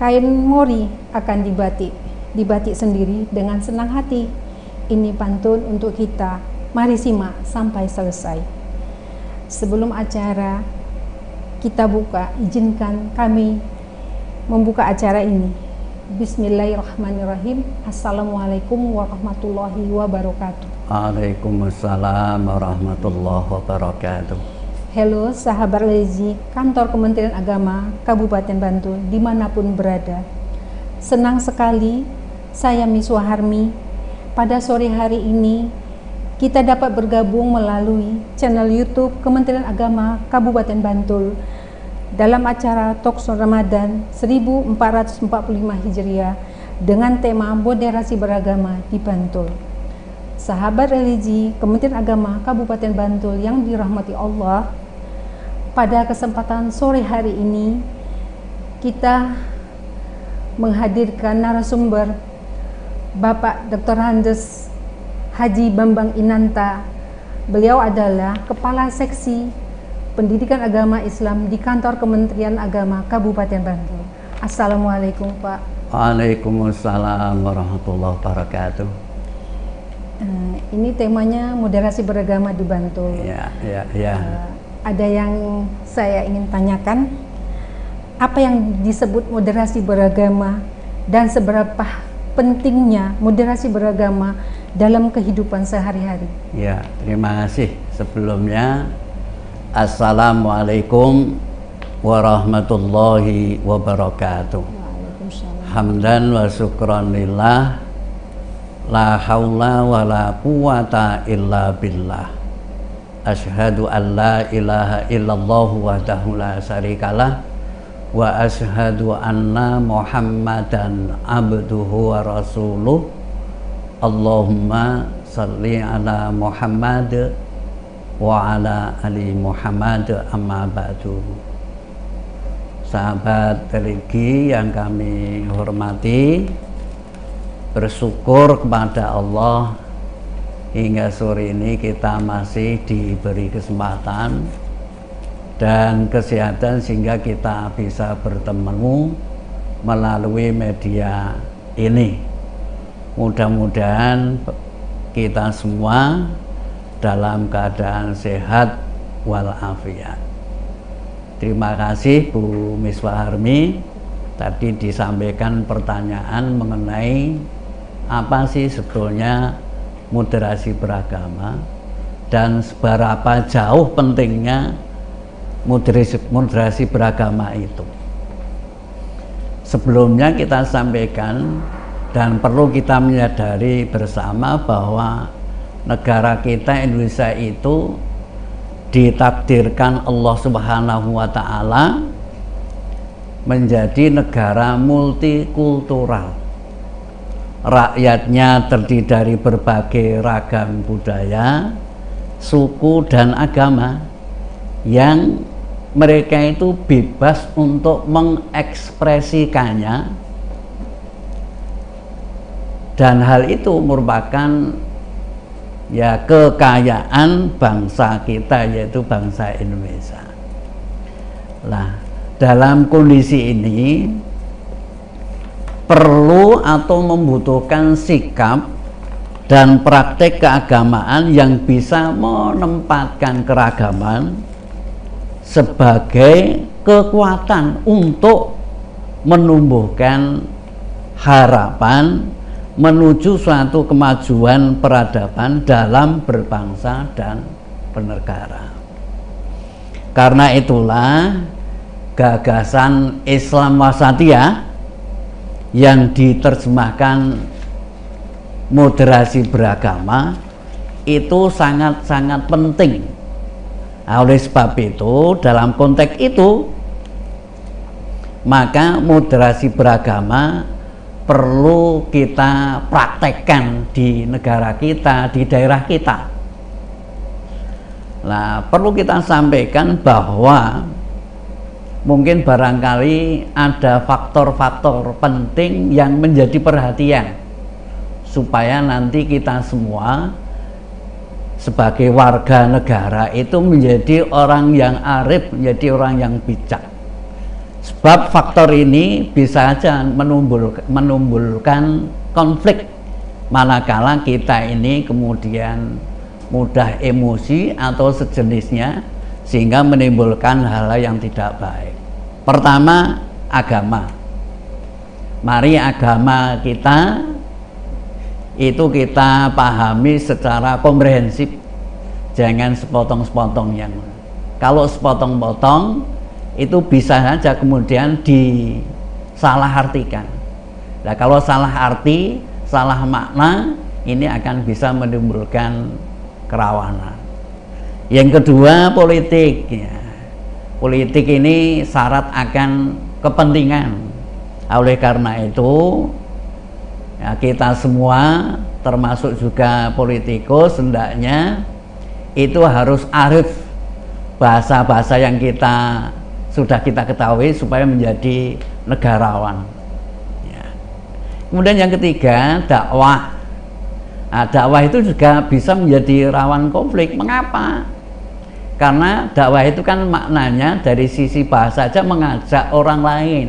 Kain mori akan dibatik sendiri dengan senang hati. Ini pantun untuk kita. Mari simak sampai selesai. Sebelum acara kita buka, izinkan kami membuka acara ini. Bismillahirrahmanirrahim. Assalamualaikum warahmatullahi wabarakatuh. Waalaikumsalam warahmatullahi wabarakatuh. Halo sahabat Lezi, kantor Kementerian Agama Kabupaten Bantul dimanapun berada. Senang sekali saya Miswa Harmi pada sore hari ini kita dapat bergabung melalui channel YouTube Kementerian Agama Kabupaten Bantul dalam acara Talkshow Ramadan 1445 Hijriah dengan tema moderasi beragama di Bantul. Sahabat religi Kementerian Agama Kabupaten Bantul yang dirahmati Allah, pada kesempatan sore hari ini kita menghadirkan narasumber Bapak Dr. Andes Haji Bambang Inanta. Beliau adalah Kepala Seksi Pendidikan Agama Islam di Kantor Kementerian Agama Kabupaten Bantul. Assalamualaikum Pak. Waalaikumsalam warahmatullahi wabarakatuh. Ini temanya moderasi beragama di Bantul. Ya. Ada yang saya ingin tanyakan, apa yang disebut moderasi beragama dan seberapa pentingnya moderasi beragama dalam kehidupan sehari-hari? Ya, terima kasih. Sebelumnya, Assalamualaikum warahmatullahi wabarakatuh. Hamdan wa syukran lillah, la haula wa la quwata illa billah. Asyhadu an la ilaha illallah wahdahu la syarikalah wa asyhadu anna Muhammadan abduhu wa rasuluh. Allahumma salli ala Muhammad wa ala ali Muhammad, amma ba'du. Sahabat religi yang kami hormati, bersyukur kepada Allah hingga sore ini kita masih diberi kesempatan dan kesehatan sehingga kita bisa bertemu melalui media ini. Mudah-mudahan kita semua dalam keadaan sehat walafiat. Terima kasih Bu Miswa Harmi. Tadi disampaikan pertanyaan mengenai apa sih sebetulnya moderasi beragama dan seberapa jauh pentingnya moderasi beragama itu. Sebelumnya kita sampaikan dan perlu kita menyadari bersama bahwa negara kita Indonesia itu ditakdirkan Allah Subhanahu wa Ta'ala menjadi negara multikultural. Rakyatnya terdiri dari berbagai ragam budaya, suku dan agama yang mereka itu bebas untuk mengekspresikannya, dan hal itu merupakan ya kekayaan bangsa kita, yaitu bangsa Indonesia. Nah, dalam kondisi ini perlu atau membutuhkan sikap dan praktek keagamaan yang bisa menempatkan keragaman sebagai kekuatan untuk menumbuhkan harapan menuju suatu kemajuan peradaban dalam berbangsa dan bernegara. Karena itulah gagasan Islam Wasatiyah yang diterjemahkan moderasi beragama itu sangat-sangat penting. Nah, oleh sebab itu, dalam konteks itu, maka moderasi beragama perlu kita praktekkan di negara kita, di daerah kita. Nah, perlu kita sampaikan bahwa mungkin barangkali ada faktor-faktor penting yang menjadi perhatian supaya nanti kita semua sebagai warga negara itu menjadi orang yang arif, menjadi orang yang bijak. Sebab faktor ini bisa saja menimbulkan konflik manakala kita ini kemudian mudah emosi atau sejenisnya, sehingga menimbulkan hal yang tidak baik. Pertama, agama. Mari agama kita itu kita pahami secara komprehensif, jangan sepotong-sepotong. Yang kalau sepotong-potong itu bisa saja kemudian disalahartikan. Nah, kalau salah arti, salah makna, ini akan bisa menimbulkan kerawanan. Yang kedua, politik. Ya. Politik ini syarat akan kepentingan. Oleh karena itu, ya, kita semua termasuk juga politikus hendaknya itu harus arif bahasa-bahasa yang sudah kita ketahui supaya menjadi negarawan. Ya. Kemudian yang ketiga, dakwah. Nah, dakwah itu juga bisa menjadi rawan konflik. Mengapa? Karena dakwah itu kan maknanya dari sisi bahasa saja mengajak orang lain.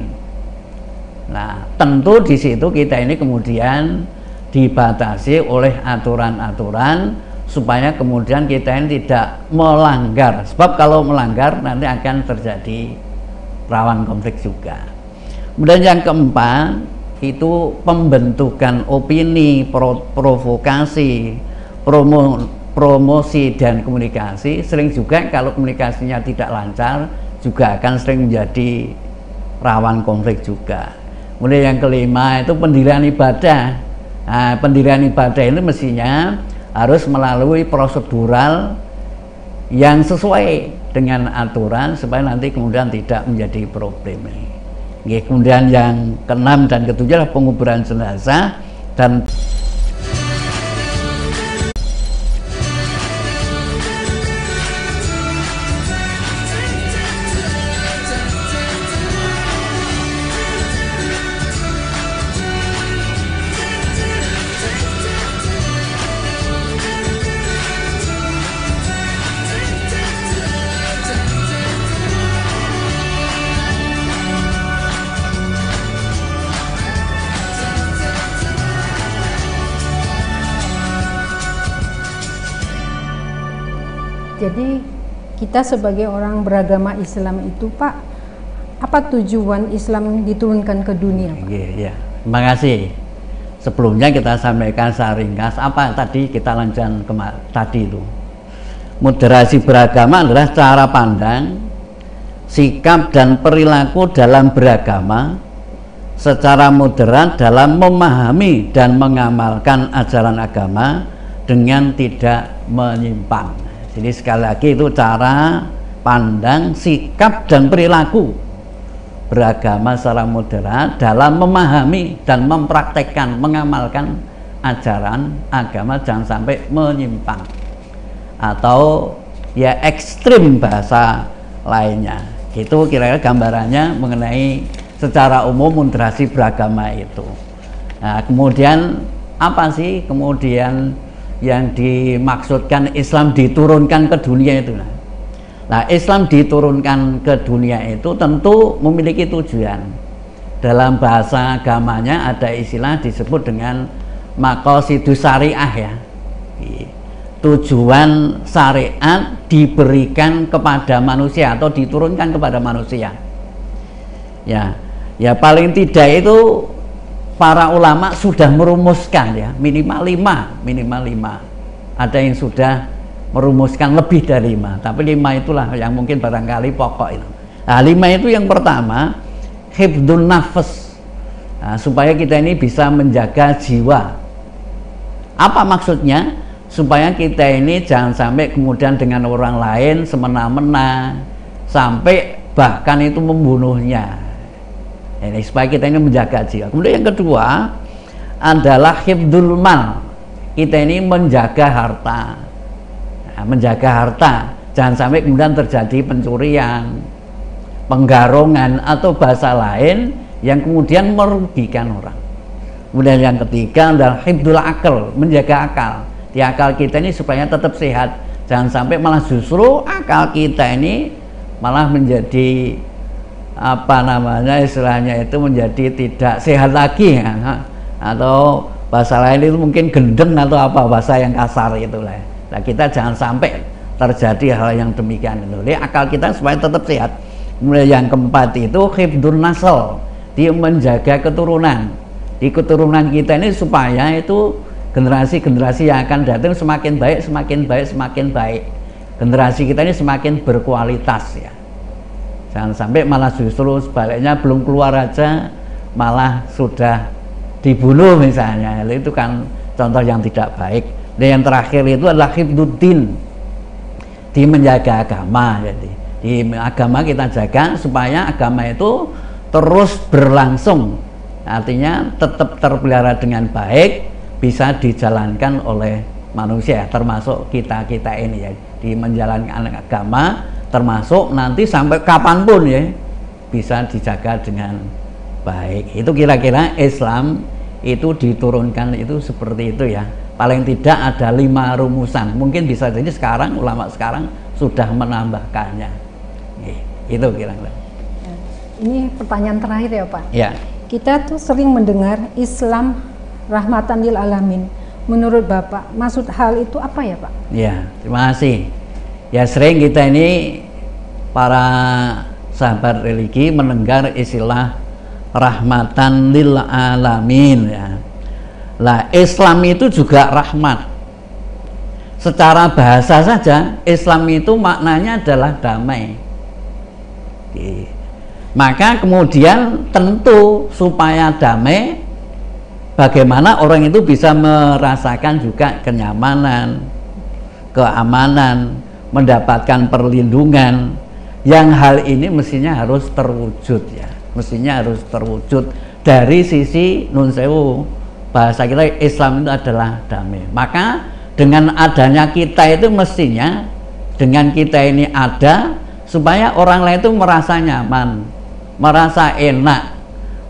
Nah, tentu di situ kita ini kemudian dibatasi oleh aturan-aturan supaya kemudian kita ini tidak melanggar. Sebab kalau melanggar nanti akan terjadi rawan konflik juga. Kemudian yang keempat itu pembentukan opini, provokasi, promosi dan komunikasi. Sering juga kalau komunikasinya tidak lancar juga akan sering menjadi rawan konflik juga. Kemudian yang kelima itu pendirian ibadah. Nah, pendirian ibadah ini mestinya harus melalui prosedural yang sesuai dengan aturan supaya nanti kemudian tidak menjadi problem. Kemudian yang keenam dan ketujuh adalah penguburan jenazah dan Jadi kita sebagai orang beragama Islam itu, Pak, apa tujuan Islam diturunkan ke dunia, Pak? Ya, terima kasih. Sebelumnya kita sampaikan secara ringkas apa tadi kita lanjutkan tadi itu. Moderasi beragama adalah cara pandang, sikap dan perilaku dalam beragama secara moderat dalam memahami dan mengamalkan ajaran agama dengan tidak menyimpang. Jadi sekali lagi itu cara pandang, sikap dan perilaku beragama secara moderat dalam memahami dan mempraktekkan, mengamalkan ajaran agama, jangan sampai menyimpang atau ya ekstrim bahasa lainnya. Itu kira-kira gambarannya mengenai secara umum moderasi beragama itu. Nah, kemudian apa sih kemudian yang dimaksudkan Islam diturunkan ke dunia itu? Nah, Islam diturunkan ke dunia itu tentu memiliki tujuan. Dalam bahasa agamanya ada istilah disebut dengan maqasidus syariah, ya. Tujuan syariat diberikan kepada manusia atau diturunkan kepada manusia. Ya paling tidak itu para ulama sudah merumuskan, ya, minimal 5. Ada yang sudah merumuskan lebih dari 5, tapi 5 itulah yang mungkin barangkali pokok itu. Nah, 5 itu yang pertama, hifdzun nafas. Nah, supaya kita ini bisa menjaga jiwa. Apa maksudnya? Supaya kita ini jangan sampai kemudian dengan orang lain semena-mena sampai bahkan itu membunuhnya. Ini supaya kita ini menjaga jiwa. Kemudian yang kedua adalah hifdzul mal. Kita ini menjaga harta. Nah, menjaga harta, jangan sampai kemudian terjadi pencurian, penggarongan atau bahasa lain yang kemudian merugikan orang. Kemudian yang ketiga adalah hifdzul akal, menjaga akal. Di akal kita ini supaya tetap sehat, jangan sampai malah justru akal kita ini malah menjadi apa namanya istilahnya itu menjadi tidak sehat lagi ya. Atau bahasa lain itu mungkin gendeng atau apa bahasa yang kasar itulah. Nah, kita jangan sampai terjadi hal yang demikian itu. Jadi akal kita supaya tetap sehat. Kemudian yang keempat itu hifdzun nasl, dia menjaga keturunan. Di keturunan kita ini supaya itu generasi-generasi yang akan datang semakin baik, semakin baik, semakin baik. Generasi kita ini semakin berkualitas ya. Jangan sampai malah justru sebaliknya belum keluar aja malah sudah dibunuh misalnya. Itu kan contoh yang tidak baik. Dan yang terakhir itu adalah hifdzuddin, di menjaga agama. Jadi di agama kita jaga supaya agama itu terus berlangsung, artinya tetap terpelihara dengan baik, bisa dijalankan oleh manusia, termasuk kita ini ya, di menjalankan agama, termasuk nanti sampai kapanpun ya bisa dijaga dengan baik. Itu kira-kira Islam itu diturunkan itu seperti itu ya. Paling tidak ada 5 rumusan. Mungkin bisa jadi sekarang ulama sekarang sudah menambahkannya. Itu kira-kira. Ini pertanyaan terakhir ya Pak. Ya. Kita tuh sering mendengar Islam rahmatan lil alamin. Menurut Bapak, maksud hal itu apa ya Pak? Ya, terima kasih. Ya sering kita ini para sahabat religi mendengar istilah rahmatan lil alamin ya. Lah Islam itu juga rahmat. Secara bahasa saja Islam itu maknanya adalah damai. Oke. Maka kemudian tentu supaya damai, bagaimana orang itu bisa merasakan juga kenyamanan, keamanan, mendapatkan perlindungan, yang hal ini mestinya harus terwujud ya, mestinya harus terwujud dari sisi nun sewu, bahasa kita Islam itu adalah damai. Maka dengan adanya kita itu mestinya, dengan kita ini ada supaya orang lain itu merasa nyaman, merasa enak,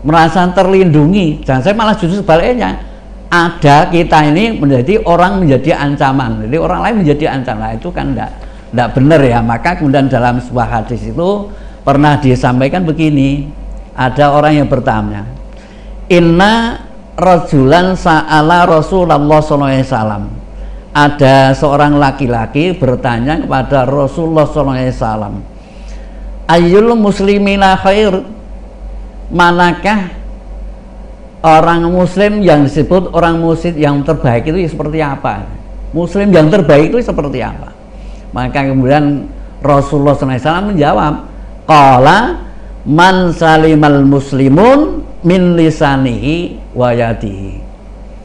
merasa terlindungi. Jangan saya malah justru sebaliknya, ada kita ini menjadi orang menjadi ancaman, jadi orang lain menjadi ancaman. Nah, itu kan tidak benar ya. Maka kemudian dalam sebuah hadis itu pernah disampaikan begini, ada orang yang bertanya, inna rajulan sa'ala Rasulullah SAW, ada seorang laki-laki bertanya kepada Rasulullah SAW, ayyul muslimina khair, manakah orang muslim yang disebut orang muslim yang terbaik itu seperti apa? Muslim yang terbaik itu seperti apa? Maka kemudian Rasulullah SAW menjawab, qala man salimal muslimun min lisanihi wa yadihi.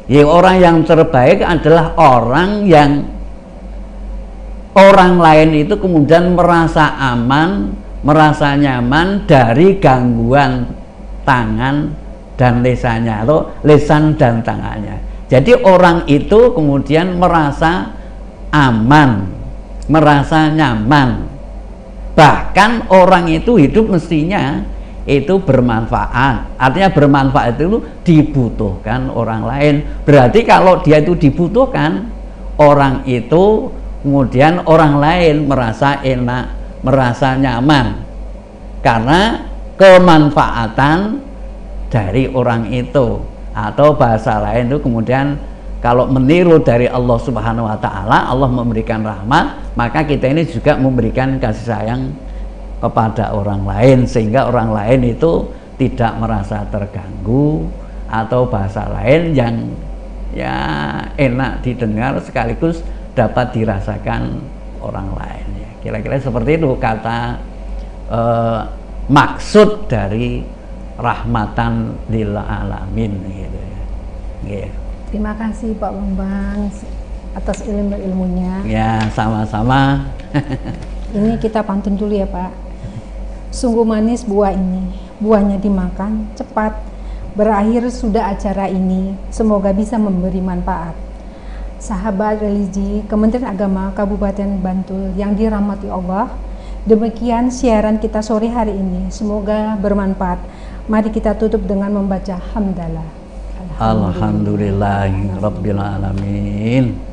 Ya, orang yang terbaik adalah orang yang orang lain itu kemudian merasa aman, merasa nyaman dari gangguan tangan dan lisannya, atau lisan dan tangannya. Jadi orang itu kemudian merasa aman, merasa nyaman. Bahkan orang itu hidup mestinya itu bermanfaat. Artinya bermanfaat itu dibutuhkan orang lain. Berarti kalau dia itu dibutuhkan, orang itu kemudian orang lain merasa enak, merasa nyaman karena kemanfaatan dari orang itu. Atau bahasa lain itu kemudian kalau meniru dari Allah Subhanahu wa Ta'ala, Allah memberikan rahmat, maka kita ini juga memberikan kasih sayang kepada orang lain, sehingga orang lain itu tidak merasa terganggu, atau bahasa lain yang ya enak didengar sekaligus dapat dirasakan orang lain ya. Kira-kira seperti itu kata maksud dari rahmatan lil alamin gitu ya. Yeah. Terima kasih Pak Bambang atas ilmunya. Ya, sama-sama. Ini kita pantun dulu ya Pak. Sungguh manis buah ini, buahnya dimakan cepat. Berakhir sudah acara ini, semoga bisa memberi manfaat. Sahabat religi Kementerian Agama Kabupaten Bantul yang dirahmati Allah, demikian siaran kita sore hari ini, semoga bermanfaat. Mari kita tutup dengan membaca hamdalah. Alhamdulillahirabbil alamin.